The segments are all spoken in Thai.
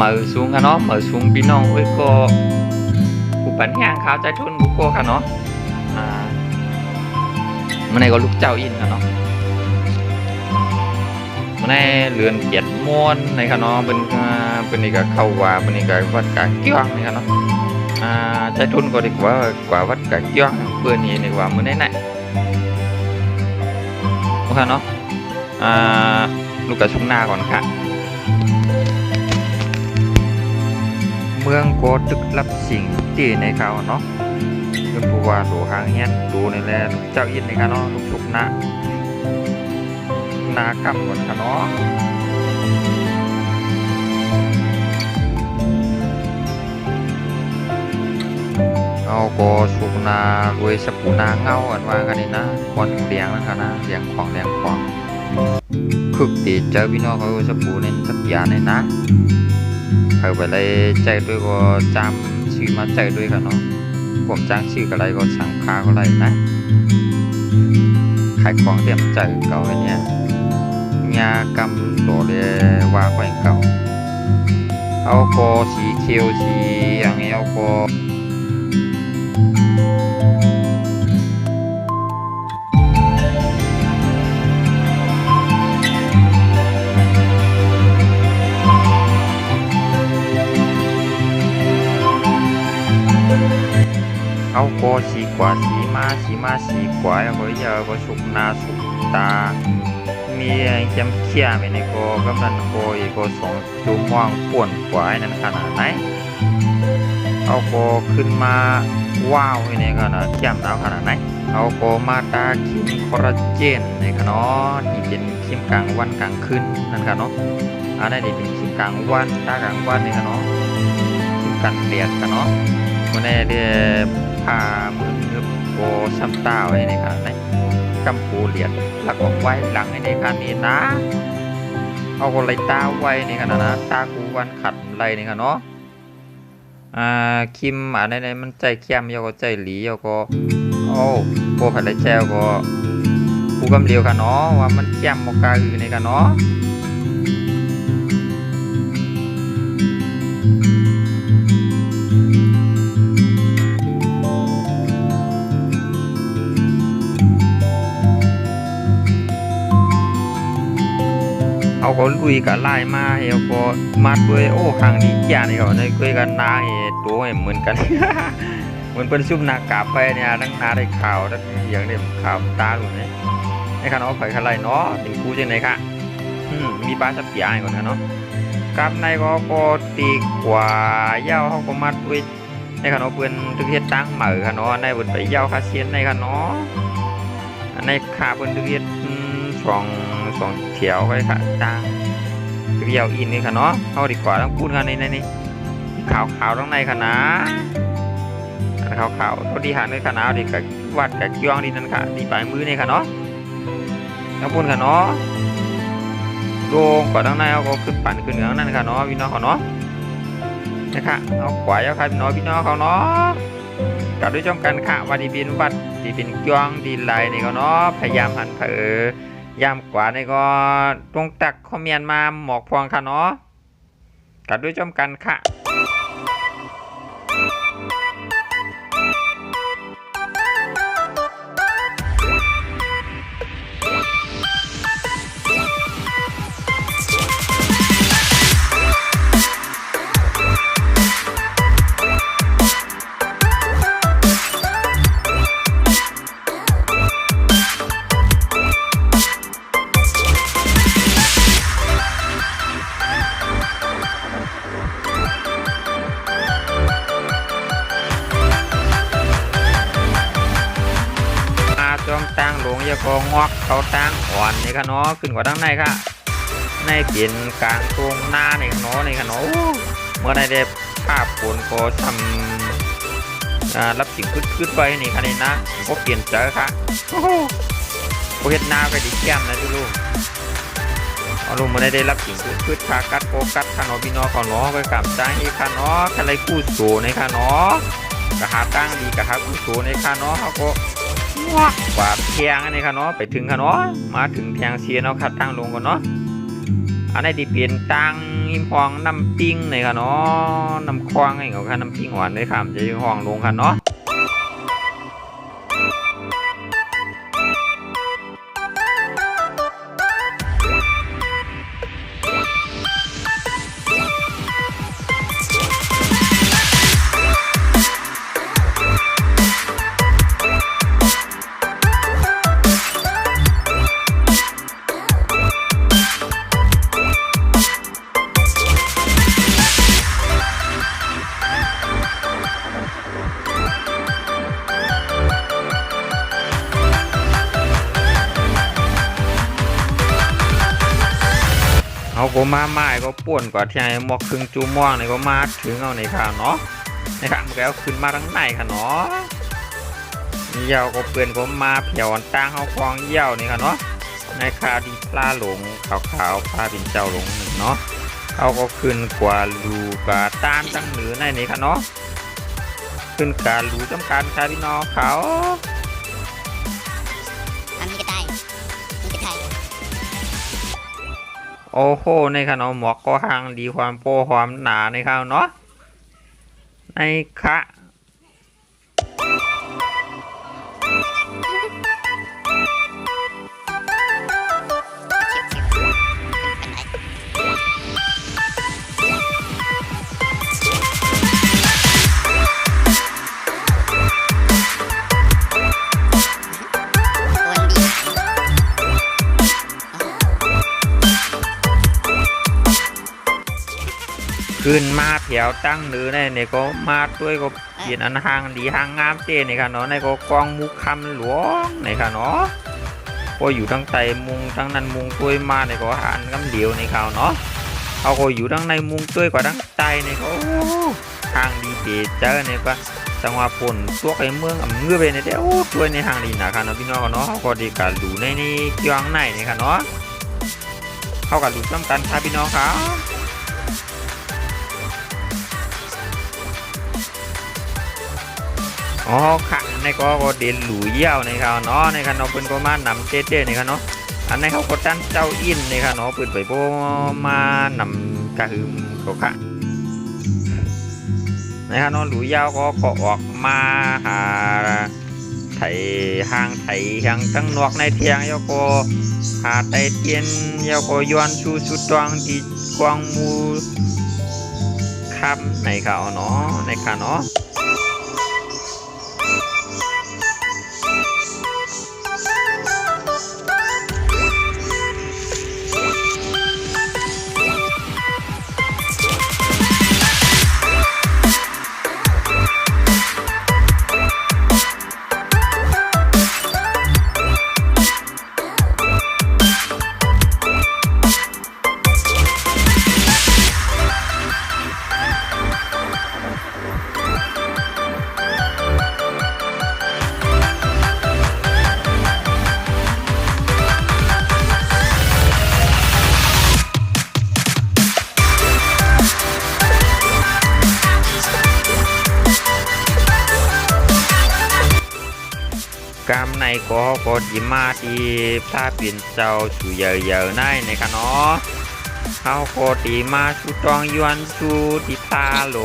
mở xuống cả nó mở xuốngพี่น้องเอ้ยก็ผู้ปันแห้งขาวใจทุนบุโก้ค่ะเนาะมันในก็ลูกเจ้าอินค่ะเนาะมันในเรือนเกียรติม้วนในค่ะเนาะเป็นนี่ก็เข้าว่าเป็นนี่ก็วัดกะเกี้ยงนี่ค่ะเนาะใจทุนก็ดีกว่าวัดกะเกี้ยงเพื่อนนี่ดีกว่ามันไหนโอเคเนาะลูกกระชุ่มหน้าก่อนค่ะเมืองโกตึกรับสิ่งที่ในเขาเนาะเป็นผู้ว่าดูหางเฮียนดูในแลเจ้าอินในเขาเนาะลูกชุบหน้ากำก่อนค่ะเนาะเอาโกชุบหน้ารวยสปูนาเงาอันว่ากันนี่นะคนเลี้ยงนะคะนะเลี้ยงของคึกตีเจอพี่น้องเขาสปูเน้นสักยาในนะเขาไปเลยใจด้วยก็จำชื่อมาใจด้วยกันเนาะผมจ้างชื่ออะไรก็สั่งค้าก็อะไรนะขายของเตรียมใจเก่าอันเนี้ยยากำตัวเลยว่าไปเก่าเอาโกสีเขียวสีอย่างเงี้ยเอาโกเอาโกสีกว่าสีมาสีกว่าเอาเยอะก็สุกนาสุกตามีจำเขี้ยไม่ในโกกำนันโกอีโกสองจูม่วงป่วนกว่านั้นขนาดไหนเอาโกขึ้นมาว้าวในขนาดเขี้ยมหนาวขนาดไหนเอาโกมาตาคิมคอลลาเจนในขนาดที่เป็นคิมกลางวันกลางคืนนั่นค่ะเนาะอันนี้เป็นคิมกลางวันตากลางวันในขนาดคิมกันเลียดค่ะเนาะวันนี้เดี๋ยวพามือโกซ้ำตาไว้ในขนาดไหนกำปูเหรียญหลักไว้หลังในขณะนี้นะเอาอะไรตาไว้ในขณะนั้นตากูวันขัดอะไรในขณะเนาะคิมในมันใจเข้มยก็ใจหลียก็โอ้โบผัดไรแจวก็กูกำเลียวค่ะเนาะว่ามันเข้มมกาอยู่ในขณะเนาะเอาก็ลุยกับไล่มาเอาก็มัดด้วยโอ้ครั้งดีแก่นี่เขาในคุยกันนาตัวเหมือนกันเหมือนเป็นซุ่มนากาไปเนี่ยทั้งนาได้ข่าวทั้งอย่างได้ข่าวตาหลุดเนี่ยในขณะเอาไผ่ขลายเนาะถึงกูจังไหนค่ะมีปลาสับยายก่อนนะเนาะกับในก็ตีกว่าเย้าเขาก็มัดด้วยในขณะเพื่อนทุกเฮ็ดตั้งเหมือค่ะเนาะในบนไปเย้าคาเซียนในขณะเนาะในขาเพื่อนทุกเฮ็ดสองเถียวไปค่ะตั้งเรียวอินนี่ค่ะเนาะเอาดีกว่าต้องพูดกันในนี่ขาวตรงในค่ะนะขาวตัวดีหางด้วยค่ะนะดีกับวัดกับย่องดีนั่นค่ะดีปลายมือนี่ค่ะเนาะต้องพูดค่ะเนาะโด่งกว่าตรงในเอาก็ขึ้นปั่นขึ้นเหนือนั่นค่ะเนาะพี่น้องเขาเนาะนะคะเอาขวายเอาค่ะพี่น้องเขาเนาะกับด้วยจ้องกันค่ะว่าดีเป็นวัดดีเป็นย่องดีไหลนี่เขาเนาะพยายามหันยามกว่านี่ก็ตรงตักคอมเมนต์มาหมอกพวงค่ะเนาะกัดด้วยจอมกันค่ะจอมตั้งหลวงยาโกงอกเขาตั้งอ่อนนี่ค่ะเนาะขึ้นกว่าด้านในค่ะในเปลี่ยนกลางตรงหน้าในค่ะเนาะในค่ะเนาะเมื่อในเด็บภาพผลก็ทำรับสิ่งขึ้นไปนี่ค่ะนี่นะก็เปลี่ยนเจอค่ะโอ้เห็นหน้าไปดีแก้มนะทุกลูกเอาลูกเมื่อในได้รับสิ่งขึ้นค่ะกัดโกกัดค่ะเนาะพี่น้องของเนาะไปกำจ้างอีกค่ะเนาะอะไรกู้โซในค่ะเนาะกระหาตั้งดีกระหากู้โซในค่ะเนาะเขาก็กว่าเทียงอันนี้ค่ะเนาะไปถึงค่ะเนาะมาถึงเทียงเชียร์เนาะคัดตั้งลงก่อนเนาะ อันนี้ที่เปลี่ยนตังหิมพองน้ำปิ้งเลยค่ะเนาะน้ำควางให้เขาค่ะน้ำปิ้งหวานเลยค่ะจะห้องลงค่ะเนาะเอาก็มาไม้ก็ป่วนกว่าที่ไอ้หมอกครึ่งจูม่วงนี่ก็มาถึงเอาในข่าวเนาะในข่าวมันก็ขึ้นมาทั้งในค่ะเนาะเยาวก็เปื่อนก็มาเผียวตั้งเขาควงเยาวนี่ค่ะเนาะในข่าวดีปลาหลงขาวๆปลาบินเจ้าหลงหนึ่งเนาะเขาก็ขึ้นกว่าลูกาต้านตั้งเหนือในนี่ค่ะเนาะขึ้นการรู้จำการคาบินอเขาอันนี้ก็ได้นี่ก็ได้โอ้โหในขนมหมอกก็ห่างดีความโปความหนาในข้าวเนาะในคะขึ้นมาเผียวตั้งเนื้อในก็มาด้วยก็เปลี่ยนอันห่างดีห่างงามเต้ในค่ะเนาะในก็กองมุกคำหลวงในค่ะเนาะก็อยู่ทั้งใจมุงทั้งนั้นมุงด้วยมาในก็หันกำเดียวในข่าวเนาะเอาก็อยู่ทั้งในมุงด้วยกว่าทั้งใจในก็ห่างดีเจอในก็จังหวะฝนตัวไอ้เมืองเงือไปในเด้อด้วยในห่างดีนะค่ะเนาะพี่น้องเนาะก็ดีการดูในนี่เกี่ยงในในค่ะเนาะเข้ากับดูซ้ำกันค่ะพี่น้องค่ะอ๋อค่ะในก็เด่นหลุยเยี่ยวในครับเนาะในครับเนาะเพิ่นก็มานำเจ๊ๆในครับเนาะอันนี้เขาก็ตั้นเจ้าอินในครับเนาะเพิ่นไปโบมานำกระหึ่มก็ค่ะในครับเนาะหลุยเยี่ยวก็ออกมาหาไถห่างไถห่างตั้งนวกในเทียงเยาก็หาไตเตียนเยาก็ย้อนชูสุดตวงที่กวางมูคำในครับเนาะในครับเนาะกามในก็ดีมาที่พาเปลี่ยนเจ้าชูเยอะๆได้ในค่ะเนาะเขาก็ดีมาชูตองยวนชูที่พาหล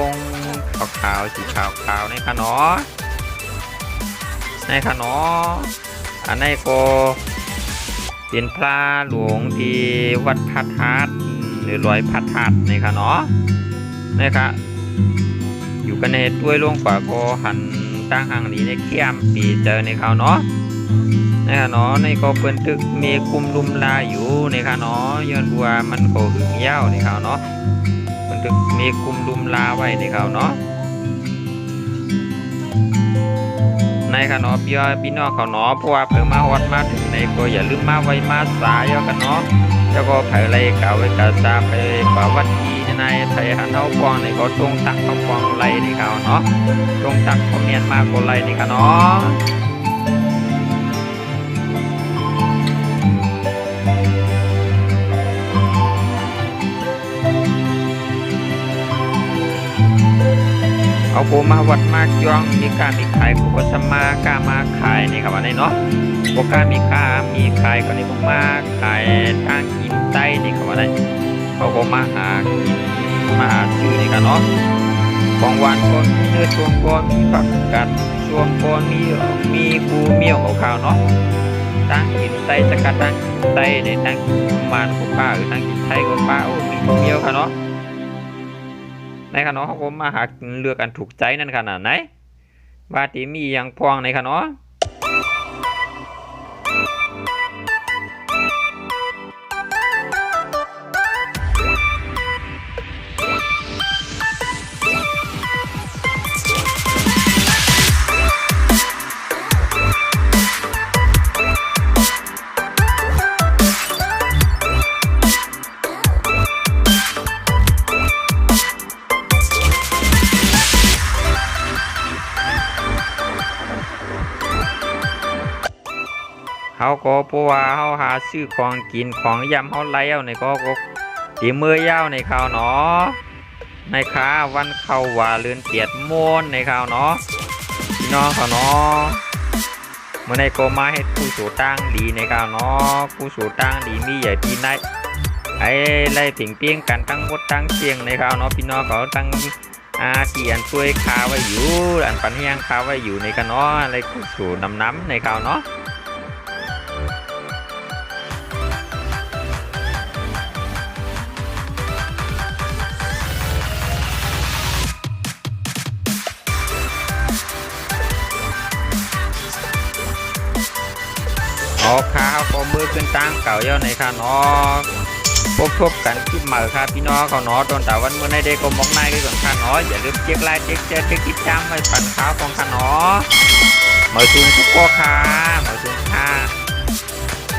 งขาวๆสีขาวๆในค่ะเนาะในค่ะเนาะอันนี้ก็เป็นพระหลวงที่วัดพระธาตุหรือรอยพระธาตุในค่ะเนาะนะครับอยู่กันในด้วยลงกว่าก็หันตั้งห่างนี้ในเขี้ยมปีเจอในเขาเนาะในค่ะเนาะในก็เปิ้นตึกมีคุมลุมลาอยู่ในค่ะเนาะย้อนบัวมันก็หึงยาวในเขาเนาะเปิ้นตึกมีคุมลุมลาไว้ในเขาเนาะในค่ะเนาะพี่น้องเขาเนาะเพราะว่าเพิ่งมาฮอดมาถึงในก็อย่าลืมมาไว้มาสายเอากันเนาะแล้วก็ไผไรกล่าวไว้กาซาไปกว่าวันที่ในไทยหันเท้าฟองในก็ตรงตักเท้าฟองไหลในเขาเนาะตรงตักของเมียนมาก็ไหลในเขาเนาะ เอาโกมาวัดมากจ้องมีการมีขายโกก็สมากล้ามาขายนี่ครับว่าได้เนาะโกกล้ามีค่ามีขายก็นี่ก็มาขายทางกินใต้นี่ครับว่าได้เขาก็มาหากินมาหาซื้อนี่กันเนาะของหวานก็มีเนื้อช่วงก็มีผักกัดช่วงก็มีกูเมี่ยวขาวๆเนาะทางกินใต้จะกัดทางกินใต้ในทางกินมานก็ป้าหรือทางกินไทยก็ป้าโอ้มีกูเมี่ยวค่ะเนาะในขนมเขาก็มาหาเลือกกันถูกใจนั่นขนาดไหนว่าที่มีอย่างพองในขนมเขาก็เพราะว่าเขาหาซื้อของกินของยำเขาไล่เอาในก็ตีมือยาวในข่าวเนาะในค้าวันเข้าว่าเลือนเตียดโมนในข่าวเนาะพี่น้องเขาเนาะเมื่อในก็มาให้ผู้สูตั้งดีในข่าวเนาะผู้สูตั้งดีมีใหญ่ปีไหนไอ้ไล่ผิงเปี้ยงกันตั้งหมดตั้งเชียงในข่าวเนาะพี่น้องเขาตั้งที่อันช่วยคาไว้อยู่อันปันเฮียงคาไว้อยู่ในกันเนาะอะไรผู้สูน้ำในข่าวเนาะออกข้าวก็มือขึ้นตั้งเก่าเย่าในค่ะเนาะพบกันคลิปใหม่ครับพี่น้องเขาเนาะตอนแต่วันเมื่อในเด็กก็มองในกันก่อนค่ะเนาะอย่าลืมเช็คไลน์เช็คแชร์เช็คติดตามไว้ปั่นข้าวของค่ะเนาะมาซุงทุกข้อค่ะมาซุงค่ะ